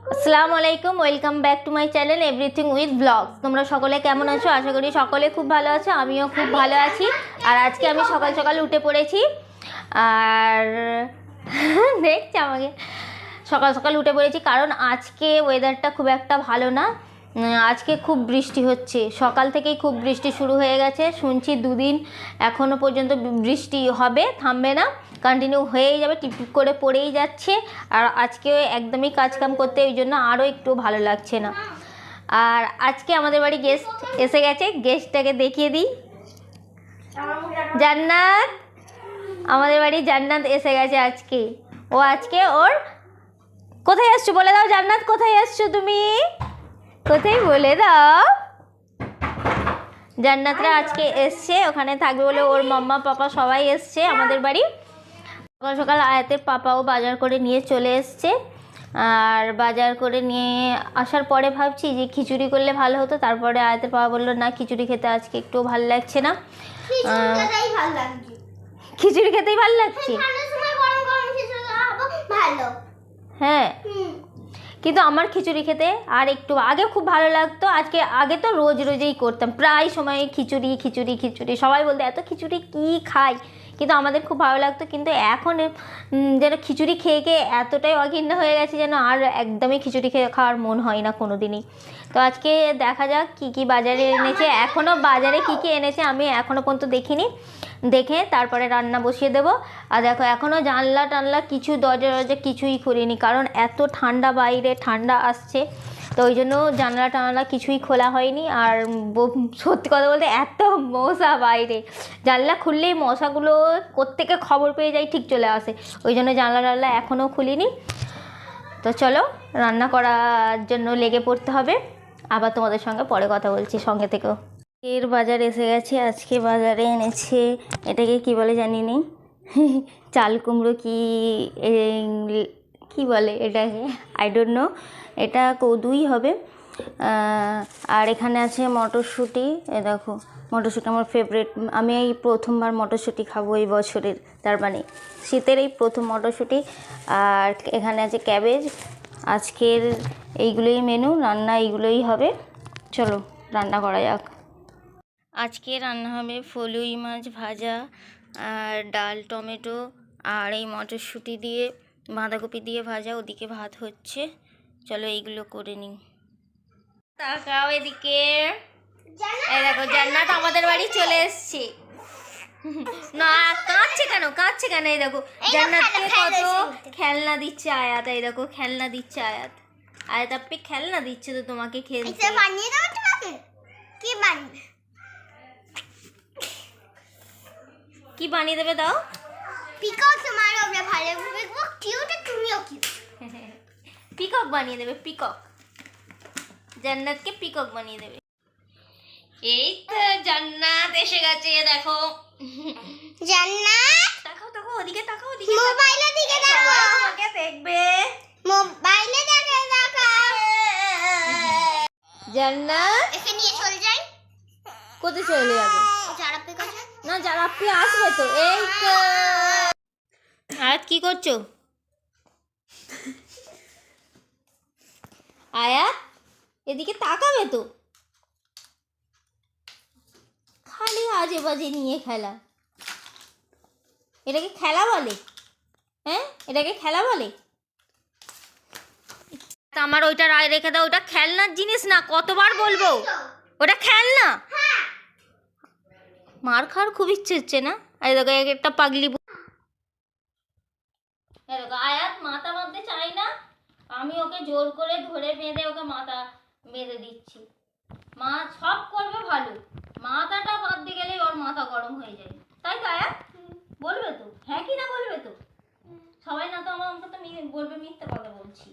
আসসালামু আলাইকুম, welcome back to my channel everything with blogs. তোমরা সকলে কেমন আছো? আশা করি সকলে খুব ভালো আছো, আমিও খুব ভালো আছি। আর আজকে আমি সকাল সকাল উঠে পড়েছি। আর দেখছি আমাকে সকাল সকাল উঠে পড়েছি কারণ আজকে ওয়েদারটা খুব একটা ভালো না। আজকে খুব বৃষ্টি হচ্ছে, সকাল থেকেই খুব বৃষ্টি শুরু হয়ে গেছে। শুনছি দুদিন এখনও পর্যন্ত বৃষ্টি হবে, থামবে না, কন্টিনিউ হয়েই যাবে, টিপ করে পড়েই যাচ্ছে। আর আজকে একদমই কাজকাম করতে ওই জন্য আরও একটু ভালো লাগছে না। আর আজকে আমাদের বাড়ি গেস্ট এসে গেছে, গেস্টটাকে দেখিয়ে দিই। জান্নাত, আমাদের বাড়ি জান্নাত এসে গেছে আজকে। ও আজকে ওর কোথায় আসছো বলে দাও, জান্নাত কোথায় আসছো তুমি, কোথায় বলে দাও। জান্নাতরা আজকে এসছে, ওখানে থাকবে বলে ওর মাম্মা পাপা সবাই এসছে আমাদের বাড়ি। সকাল সকাল আয়াতের পাপাও বাজার করে নিয়ে চলে এসছে। আর বাজার করে নিয়ে আসার পরে ভাবছি যে খিচুড়ি করলে ভালো হতো, তারপরে আয়াতের পাপা বললো না, খিচুড়ি খেতে আজকে একটু ভালো লাগছে না। খিচুড়ি খেতেই ভালো লাগছে, হ্যাঁ। কিন্তু আমার খিচুড়ি খেতে আর একটু আগে খুব ভালো লাগতো। আগে তো রোজ রোজই করতাম, প্রায় সময় খিচুড়ি খিচুড়ি খিচুড়ি, সবাই বলতো এত খিচুড়ি কি খাই, কিন্তু আমাদের খুব ভালো লাগতো। কিন্তু এখন যেন খিচুড়ি খেয়ে খেয়ে এতটাই অঘৃণ্য হয়ে গেছে যেন আর একদমই খিচুড়ি খাওয়ার মন হয় না কোনো দিনই। তো আজকে দেখা যাক কী কী বাজারে এনেছে, এখনও বাজারে কী কী এনেছে আমি এখনও পর্যন্ত দেখিনি, দেখে তারপরে রান্না বসিয়ে দেবো। আর দেখো এখনও জানলা টানলা কিছু দরজা কিছুই খুলিনি, কারণ এত ঠান্ডা, বাইরে ঠান্ডা আসছে, তো ওই জন্য জানলা টানলা কিছুই খোলা হয়নি। আর সত্যি কথা বলতে এত মশা বাইরে, জানলা খুললেই মশাগুলো কোত্থেকে খবর পেয়ে যায়, ঠিক চলে আসে, ওই জন্য জানলা টানলা এখনও খুলিনি। তো চলো রান্না করার জন্য লেগে পড়তে হবে। আবার তোমাদের সঙ্গে পরে কথা বলছি, সঙ্গে থেকেও। এর বাজার এসে গেছে, আজকে বাজারে এনেছে এটাকে কি বলে জানি নি, চাল কুমড়ো কি বলে এটাকে, আই ডোন্ট নো, এটা কদুই হবে। আর এখানে আছে মটরশুঁটি, এ দেখো মটরশুঁটি আমার ফেভারিট, আমি এই প্রথমবার মটরশুঁটি খাবো এই বছরের, তার মানে শীতের এই প্রথম মটরশুঁটি। আর এখানে আছে ক্যাবেজ। আজকের এইগুলোই মেনু, রান্না এইগুলোই হবে। চলো রান্না করা যাক। আজকে রান্না হবে ফলুই মাছ ভাজা আর ডাল, টমেটো আর এই মটরশুঁটি দিয়ে, বাঁধাকপি দিয়ে ভাজা, ওদিকে ভাত হচ্ছে। চলো এইগুলো করে নিই। তাকাও এদিকে, এই দেখো জান্নাত আমাদের বাড়ি চলে এসছে। না কাঁদছে কেন, এই দেখো জান্নাতকে কত খেলনা দিচ্ছে আয়াত, এই দেখো খেলনা দিচ্ছে আয়াত, আয়াত আপনি খেলনা দিচ্ছে তো তোমাকে খেলতে। কি বানিয়ে দেবে দাও? পিকক তোমার ওপরে ভালো পিকক, কিউট, তুমিও কিউট। পিকক বানিয়ে দেবে, পিকক, জান্নাতকে পিকক বানিয়ে দেবে। এই তো জান্নাত এসে গেছে, দেখো জান্নাত, তাকাও ওদিকে, তাকাও ওদিকে, মোবাইলের দিকে তাকাও, তোমাকে দেখবে, মোবাইলে তাকাও। জান্নাত একে নিয়ে চলে যাই। কোথায় চলে যাবে? জারাপে কাছে না, জারাপি আসবে তো। এই তো আয়াত কি করছো? আয়াত এদিকে তাকাবে তো, খালি আজে বাজে নিয়ে খেলা। এটাকে খেলা বলে? হ্যাঁ, এটাকে খেলা বলে? আমার ওইটা রায় রেখে দাও, ওটা খেলনার জিনিস না, কতবার বলবো, ওটা খেলনা। মার খাওয়ার খুব ইচ্ছে হচ্ছে না? এই দেখো একটা পাগলি, দেখো আয়াত মাথা বাঁধতে চাই না, আমি ওকে জোর করে ধরে বেঁধে ওকে মাথা বেঁধে দিচ্ছি। মা সব করবে ভালো, মাথাটা বাঁধতে গেলে ওর মাথা গরম হয়ে যায়, তাই তো আয়াত? বলবে তো, হ্যাঁ কি না বলবে তো? সবাই না তো আমাকে তো বলবে মিথ্যে কথা বলছি।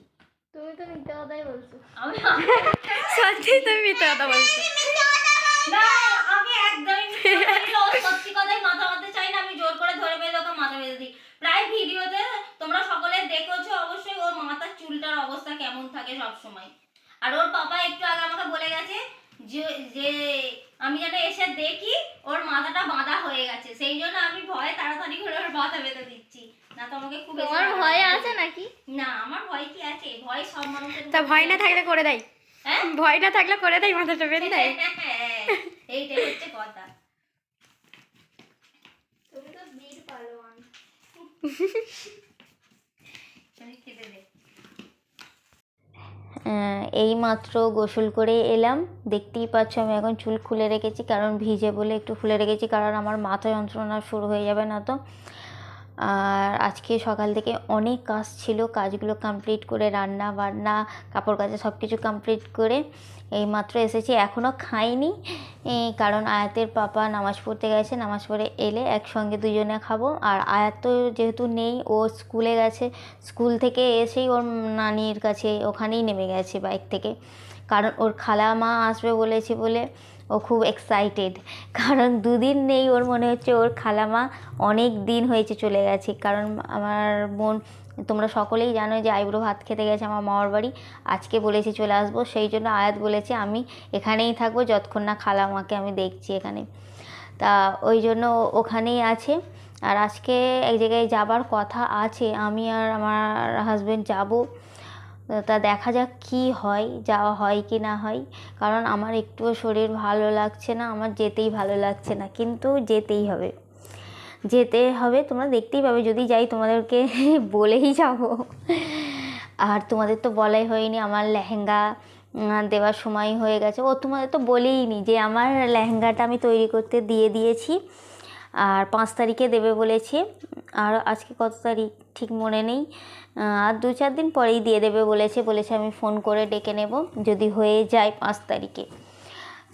তুমি তো মিথ্যা কথাই বলছো। আমি সত্যি তুমি মিথ্যে কথা বলছো না, আমি একদমই সত্যি কথাই মাথা বাঁধতে চাই না, আমি জোর করে ধরে বেঁধে ওকে মাথা বেঁধে দিই। প্রায় ভিডিওতে তোমরা সকলে দেখেছো অবশ্যই ওর মাথার চুলটার অবস্থা কেমন থাকে সব সময়। আর ওর পাপা একটু আগে আমাকে বলে গেছে যে আমি যেন এসে দেখি ওর মাথাটা বাঁধা হয়ে গেছে, সেই জন্য আমি ভয়ে তাড়াতাড়ি করে ওর মাথা বেঁধে দিচ্ছি, না তোমাকে খুব তোমার ভয় আছে নাকি? না আমার ভয় কি আছে, ভয় সব মানুষের। তা ভয় না থাকলে করে দেয়, হ্যাঁ ভয় না থাকলে করে দেয়, মাথাটা বেঁধে দেয়। এইটাই হচ্ছে কথা। তুমি তো বীর পালোয়ান। খেতে দে। এই মাত্র গোসল করে এলাম, দেখতেই পাচ্ছ আমি এখন চুল খুলে রেখেছি, কারণ ভিজে বলে একটু খুলে রেখেছি, কারণ আমার মাথা যন্ত্রণা শুরু হয়ে যাবে না তো। আর আজকে সকাল থেকে অনেক কাজ ছিল, কাজগুলো কমপ্লিট করে রান্না বান্না কাপড় কাচা সব কিছু কমপ্লিট করে এই মাত্র এসেছি। এখনও খাইনি, কারণ আয়াতের পাপা নামাজ পড়তে গেছে, নামাজ পড়ে এলে একসঙ্গে দুজনে খাবো। আর আয়াত তো যেহেতু নেই, ও স্কুলে গেছে, স্কুল থেকে এসেই ওর নানির কাছে ওখানেই নেমে গেছে বাইক থেকে, কারণ ওর খালামা আসবে বলেছে বলে ও খুব এক্সাইটেড। কারণ দুদিন নেই, ওর মনে হচ্ছে ওর খালামা অনেক দিন হয়েছে চলে গেছে। কারণ আমার বোন, তোমরা সকলেই জানো যে আইবুড়ো ভাত খেতে গেছে আমার মামার বাড়ি, আজকে বলেছি চলে আসবো, সেই জন্য আয়াত বলেছে আমি এখানেই থাকবো যতক্ষণ না খালামাকে আমি দেখছি এখানে। তা ওই জন্য ওখানেই আছে। আর আজকে এক জায়গায় যাবার কথা আছে, আমি আর আমার হাজব্যান্ড যাব। তা দেখা যাক কি হয়, যাওয়া হয় কি না হয়, কারণ আমার একটুও শরীর ভালো লাগছে না, আমার যেতেই ভালো লাগছে না, কিন্তু যেতেই হবে, যেতে হবে। তোমরা দেখতেই পাবে যদি যাই, তোমাদেরকে বলেই যাব। আর তোমাদের তো বলাই হয়নি, আমার লেহেঙ্গা দেওয়ার সময় হয়ে গেছে। ও তোমাদের তো বলেইনি যে আমার লেহেঙ্গাটা আমি তৈরি করতে দিয়ে দিয়েছি, আর 5 তারিখে দেবে বলেছে। আর আজকে কত তারিখ ঠিক মনে নেই, আর 2-4 দিন পরেই দিয়ে দেবে বলেছে আমি ফোন করে ডেকে নেব যদি হয়ে যায় 5 তারিখে।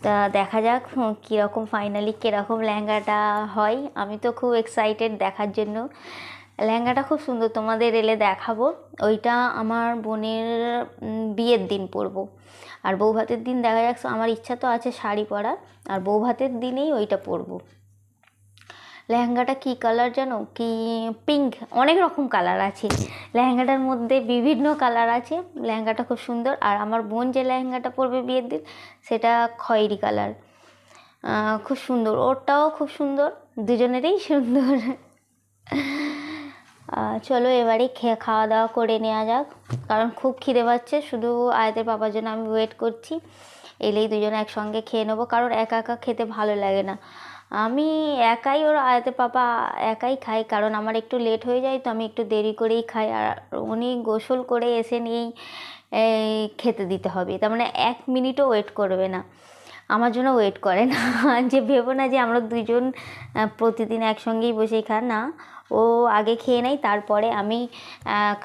তা দেখা যাক কীরকম ফাইনালি কীরকম লেহেঙ্গাটা হয়। আমি তো খুব এক্সাইটেড দেখার জন্য। লেহেঙ্গাটা খুব সুন্দর, তোমাদের এলে দেখাবো। ওইটা আমার বোনের বিয়ের দিন পরবো, আর বউ ভাতের দিন দেখা যাক। আমার ইচ্ছা তো আছে শাড়ি পরার, আর বউ ভাতের দিনেই ওইটা পরবো। লেহেঙ্গাটা কী কালার জানো, কি পিঙ্ক, অনেক রকম কালার আছে লেহেঙ্গাটার মধ্যে, বিভিন্ন কালার আছে। লেহেঙ্গাটা খুব সুন্দর। আর আমার বোন যে লেহেঙ্গাটা পরবে বিয়ের দিন সেটা খয়েরি কালার, খুব সুন্দর, ওরটাও খুব সুন্দর, দুজনেরই সুন্দর। চলো এবারে খাওয়া দাওয়া করে নেওয়া যাক, কারণ খুব খিদে পাচ্ছে। শুধু আয়াতের পাপার জন্য আমি ওয়েট করছি, এলেই দুজনে একসঙ্গে খেয়ে নেবো, কারণ একা একা খেতে ভালো লাগে না। আমি একাই, ওর আয়াতের পাপা একাই খাই, কারণ আমার একটু লেট হয়ে যায় তো আমি একটু দেরি করেই খাই। আর উনি গোসল করে এসে নিয়েই খেতে দিতে হবে, তার মানে 1 মিনিটও ওয়েট করবে না, আমার জন্য ওয়েট করে না। যে ভেবো না যে আমরা দুজন প্রতিদিন একসঙ্গেই বসে খাই, না, ও আগে খেয়ে নেয়, তারপরে আমি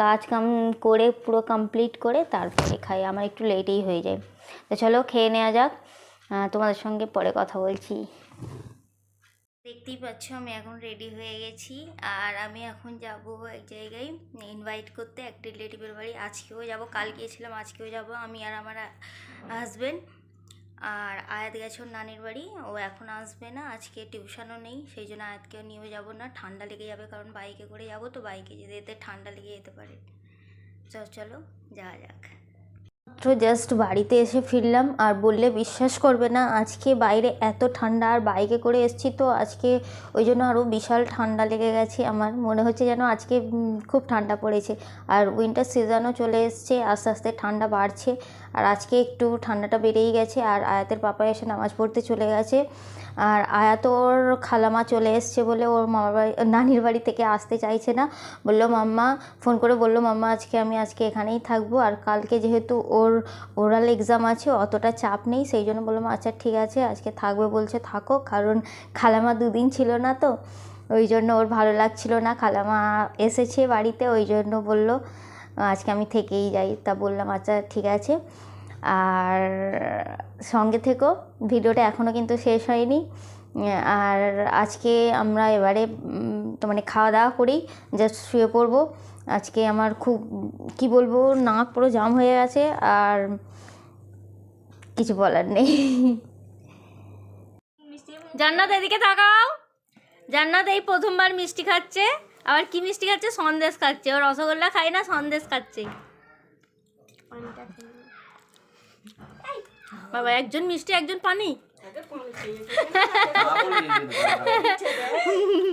কাজ কাম করে পুরো কমপ্লিট করে তারপরে খাই, আমার একটু লেটেই হয়ে যায়। তো চলো খেয়ে নেওয়া যাক, তোমাদের সঙ্গে পরে কথা বলছি। দেখতেই পাচ্ছ আমি এখন রেডি হয়ে গেছি, আর আমি এখন যাব এক জায়গায় ইনভাইট করতে, এক রিলেটিভের বাড়ি। আজকেও যাব, কাল গিয়েছিলাম, আজকেও যাব, আমি আর আমার হাজব্যান্ড। আর আয়াত গেছে ওর নানির বাড়ি, ও এখন আসবে না, আজকে টিউশনও নেই, সেই জন্য আয়াতকেও নিয়েও যাব না, ঠান্ডা লেগে যাবে, কারণ বাইকে করে যাব তো, বাইকে যেতে যেতে ঠান্ডা লেগে যেতে পারে। চলো যাওয়া যাক। মাত্র জাস্ট বাড়িতে এসে ফিরলাম, আর বললে বিশ্বাস করবে না, আজকে বাইরে এত ঠান্ডা, আর বাইকে করে এসেছি তো আজকে ওই জন্য আরও বিশাল ঠান্ডা লেগে গেছে। আমার মনে হচ্ছে যেন আজকে খুব ঠান্ডা পড়েছে, আর উইন্টার সিজনও চলে এসছে, আস্তে আস্তে ঠান্ডা বাড়ছে, আর আজকে একটু ঠান্ডাটা বেড়েই গেছে। আর আয়াতের পাপা এসে নামাজ পড়তে চলে গেছে, আর আয়াত ওর খালামা চলে এসছে বলে ওর মামার বাড়ি নানির বাড়ি থেকে আসতে চাইছে না, বললো মাম্মা, ফোন করে বললো মাম্মা আমি আজকে এখানেই থাকবো, আর কালকে যেহেতু ওর ওরাল এক্সাম আছে অতটা চাপ নেই, সেই জন্য বললাম আচ্ছা ঠিক আছে আজকে থাকবে বলছে থাকো, কারণ খালামা 2 দিন ছিল না তো, ওই জন্য ওর ভালো লাগছিল না, খালামা এসেছে বাড়িতে, ওই জন্য বললো আজকে আমি থেকেই যাই। তা বললাম আচ্ছা ঠিক আছে, আর সঙ্গে থেকো, ভিডিওটা এখনও কিন্তু শেষ হয়নি। আর আজকে আমরা এবারে মানে খাওয়া দাওয়া করি, জাস্ট শুয়ে পড়বো। আজকে আমার খুব কি বলবো, নাক পুরো জাম হয়ে গেছে, আর কিছু বলার নেই। জান্নাত এদিকে তাকাও, জান্নাত এই প্রথমবার মিষ্টি খাচ্ছে, আবার কি মিষ্টি খাচ্ছে, সন্দেশ খাচ্ছে, ও রসগোল্লা খায় না, সন্দেশ খাচ্ছে। বাবা, একজন মিষ্টি একজন পানি।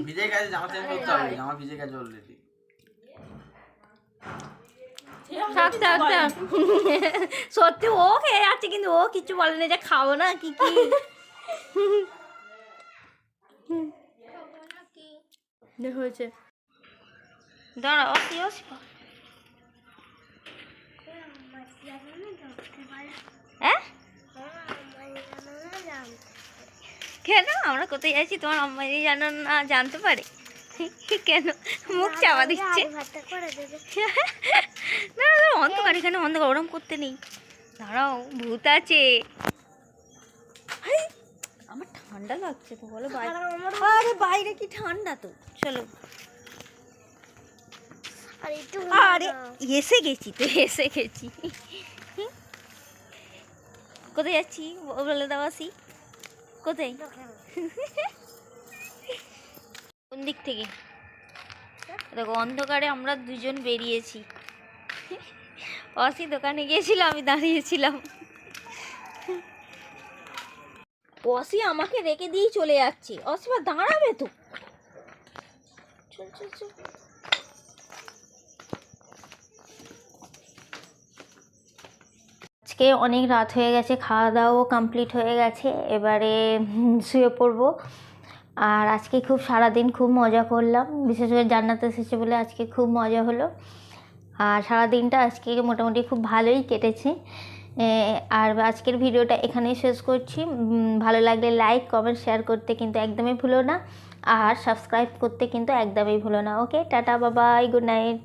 ভিজে গেছে, জামা চেঞ্জ করতে হবে, জামা ভিজে গেছে অলরেডি। থাক থাক থাক সত্যি ও খেয়ে যাচ্ছে কিন্তু ও কিছু বলে না যে খাবো না কি কি হয়েছে দাঁড়া অসি অসি হ্যাঁ কেন আমরা কোথায় যাচ্ছি তোমার আম্মা যদি জানো না জানতে পারে কেন মুখ চাপা দিচ্ছে না না অন্ধকার এখানে অন্ধকার ওরম করতে নেই দাঁড়াও ভূত আছে আমার ঠান্ডা লাগছে তো বলো আরে বাইরে কি ঠান্ডা তো চলো আরে এসে গেছি তো এসে গেছি কোথায় যাচ্ছি বলে দাও আসি কোথায় কোন দিক থেকে দেখো অন্ধকারে আমরা দুজন বেরিয়েছি অসি দোকানে গিয়েছিল আমি দাঁড়িয়েছিলাম অসি আমাকে রেখে দিয়েই চলে যাচ্ছে অসি বা দাঁড়াবে তো চল চল চল আজকে অনেক রাত হয়ে গেছে খাওয়া দাওয়াও কমপ্লিট হয়ে গেছে এবারে শুয়ে পড়বো আর আজকে খুব সারাদিন খুব মজা করলাম বিশেষ করে জান্নাত এসেছে বলে আজকে খুব মজা হলো আর সারাদিনটা আজকে মোটামুটি খুব ভালোই কেটেছে আর আজকের ভিডিওটা এখানেই শেষ করছি ভালো লাগলে লাইক কমেন্ট শেয়ার করতে কিন্তু একদমই ভুলো না আর সাবস্ক্রাইব করতে কিন্তু একদমই ভুলো না ওকে টাটা বাবাই গুড নাইট